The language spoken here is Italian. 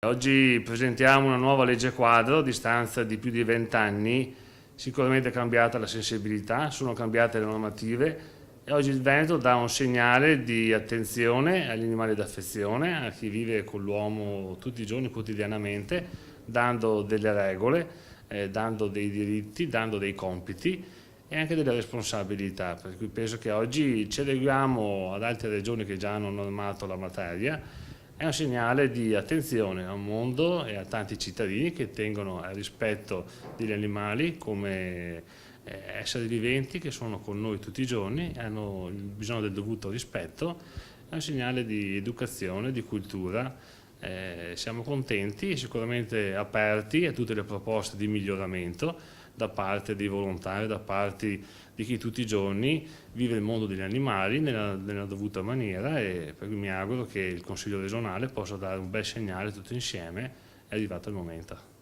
Oggi presentiamo una nuova legge quadro a distanza di più di 20 anni, sicuramente è cambiata la sensibilità, sono cambiate le normative e oggi il Veneto dà un segnale di attenzione agli animali d'affezione, a chi vive con l'uomo tutti i giorni, quotidianamente, dando delle regole, dando dei diritti, dando dei compiti e anche delle responsabilità, per cui penso che oggi ci adeguiamo ad altre regioni che già hanno normato la materia. È un segnale di attenzione a un mondo e a tanti cittadini che tengono al rispetto degli animali come esseri viventi che sono con noi tutti i giorni e hanno bisogno del dovuto rispetto. È un segnale di educazione, di cultura. Siamo contenti e sicuramente aperti a tutte le proposte di miglioramento da parte dei volontari, da parte di chi tutti i giorni vive il mondo degli animali nella dovuta maniera, e per cui mi auguro che il Consiglio regionale possa dare un bel segnale tutto insieme. È arrivato il momento.